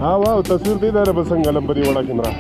ها واو تصویر دی دا به څنګه لمبري وړه کیمرا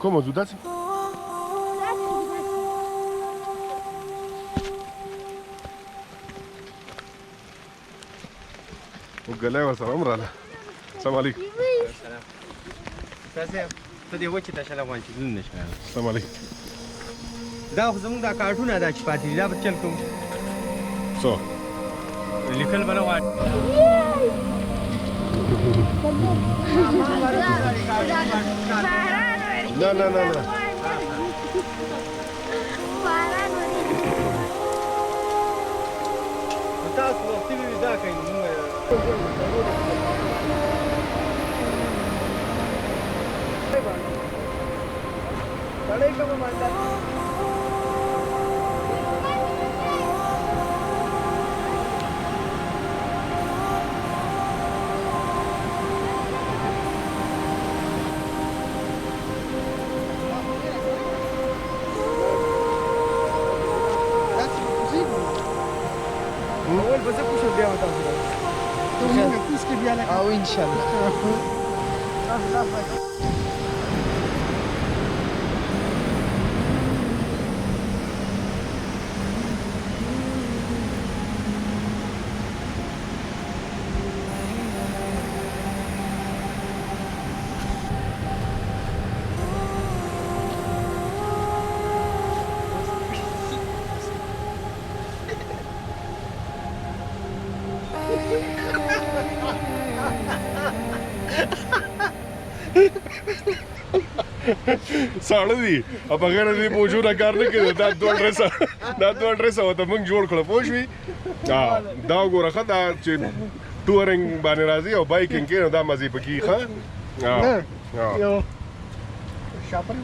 Come giudate? وقال ورسره عمره السلام عليكم تاسو ته دی وچه تاسو لا وانچ دل نشه السلام عليكم دا خو زموږ دا کارټونه دا چې پاتې دا به چل کوم څو لیکل بل وای لا لا لا لا تاسو وختي وی دا کوي سړی کوم ماندا اول بس پوښتنه بیا وتاو ته موږ پوښتنه بیا لکه او ان شاء الله ساړه دي او بغیر دې پوښونه کار نه کوي دا دوه ډرس او ته موږ جوړ کړو پوه شوې دا وګوره ښه دا چې ټورینګ باندې راځي او بایکینګ کې دا مزې پکې ښه یو شاپر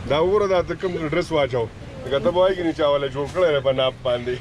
دا وګوره دا ته کوم ډرس واچو لکه ته به وایي که نه چا والا جوړ کړی دی په ناپ باندې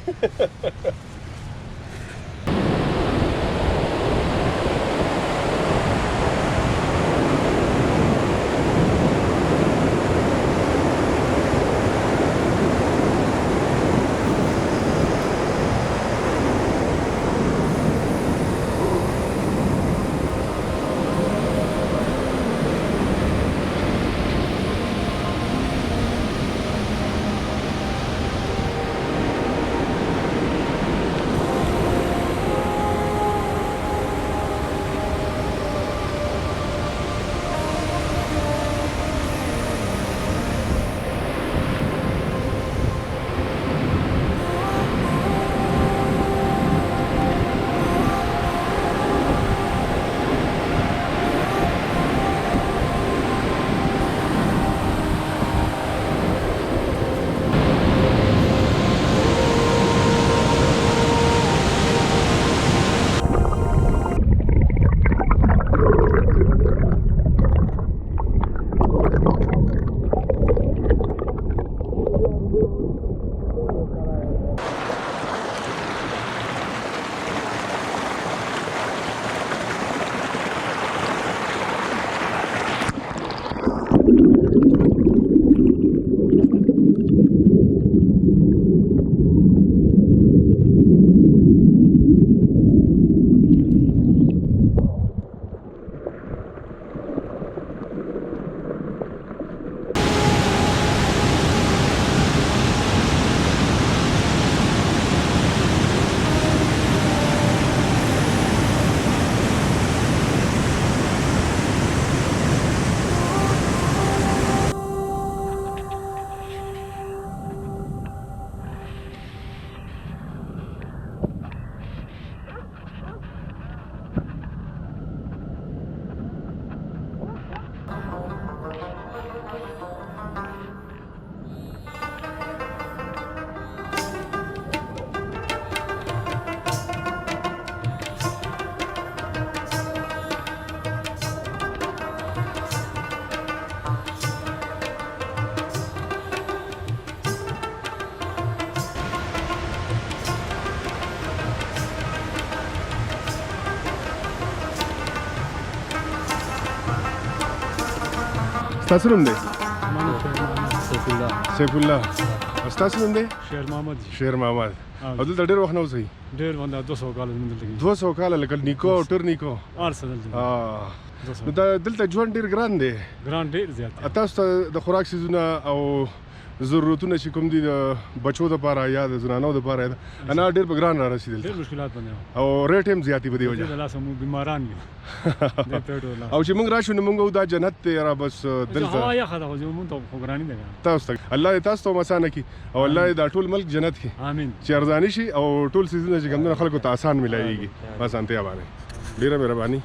ستاسو نوم دی؟ سیف الله. ستاسو نوم دی؟ شیر محمد. او دلته ډېر وخت نه اوسئ؟ ډېر باندې 200 کاله زموږ دلته کېږي. 200 کاله لکه نیکو او ټر نیکو هر څه دلته. نو دا دلته ژوند ډېر ګران دی. ګران ډېر زیات دی. تاسو ته د خوراک څیزونه او ضرورتونه چې کوم دي د بچو دپاره یا د زنانو دپاره انا ډېر په ګران را رسېدل. ډېر مشکلات باندې او ریټ هم زیات دی په دې وجه. د لاسه موږ بیماران یو. او چې موږ راشو نو موږ دا جنت دی را بس دلته هوا یخه ده خو موږ ته خو ګراني ده تاسو ته الله دې تاسو ته اسانه کړي او الله دې دا ټول ملک جنت کړي. امين. چې ارزاني شي او ټول څیزونه چې کوم خلکو ته آسان ملایږي. بس انتیا باندې ډېره مهرباني.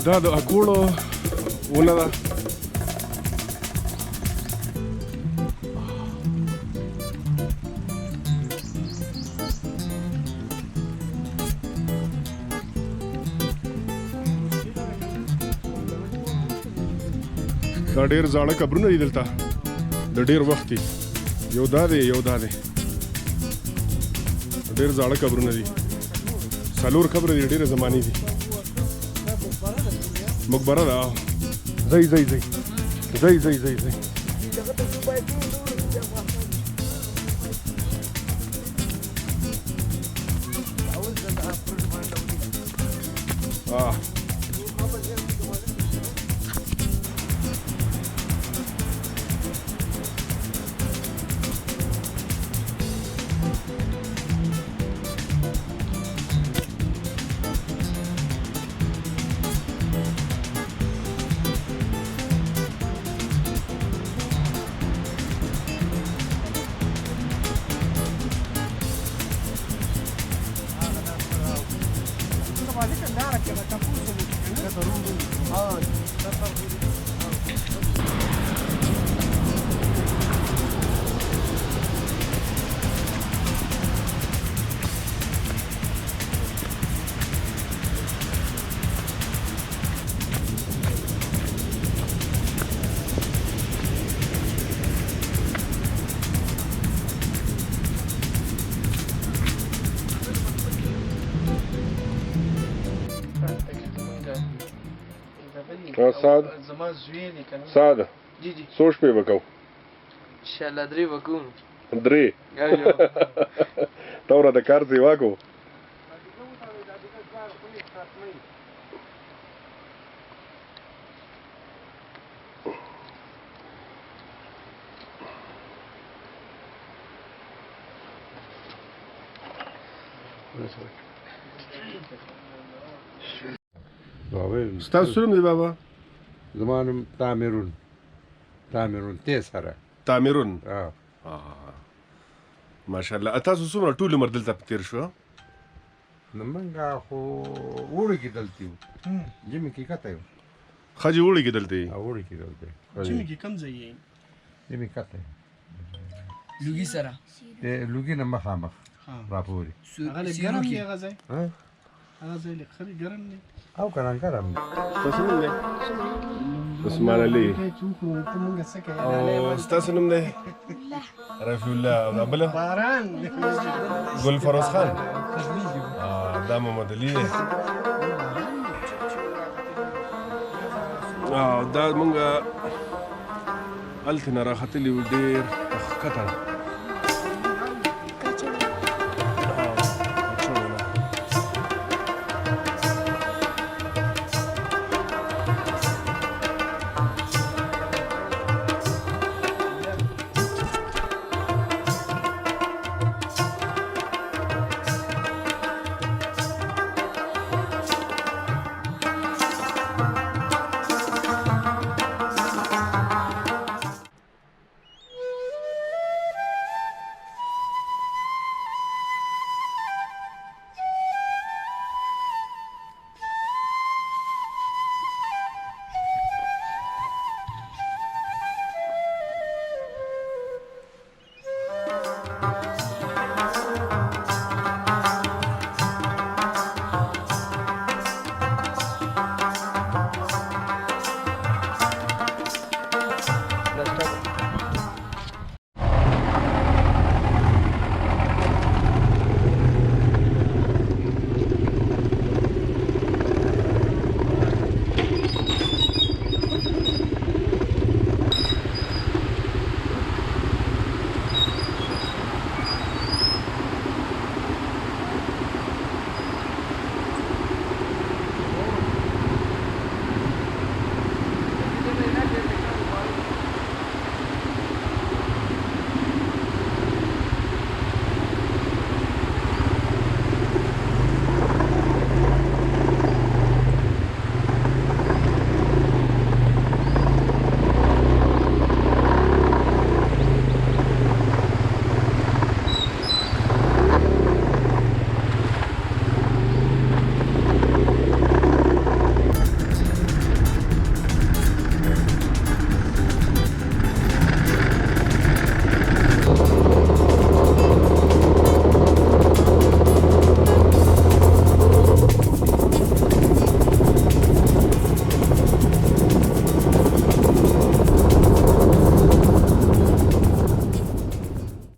دا د اکوړو ونه ده. دا ډېر زاړه قبرونه دي دلته د ډېر وخت دي. یو دا دی ډېر زاړه قبرونه دي 4 قبر دي ډېرې زمانې دي مقبره ده ځئ سعد زما زوی دی کنه سعد جی څو شپې به کوو انشاءالله 3 وکوم 3 ته ورته د کار سیوا کوو ستاسو نوم دی بابا زما نوم تامرون تی سره تامرون ماشاءالله تاسو څومره ټول عمر دلته تیر شو نو موږ خو وړو کې دلته یو ژمي کې کته یو خاجي وړو کې دلته وړو کې دلته ژمي کې کم ځای یې ژمي کته لوګي سره لوګي نه مخامخ راپوري هغه ګرم دی هغه ځای هغه ځای لږ خري ګرم دی او کنه ګرم تاسو نوم دی عثمان علي او ستاسو نوم دی رفیع الله او بله باران ګل فروز خان دا محمد علي دی دا مونږ هلته نه راختلي وو ډېر ښکته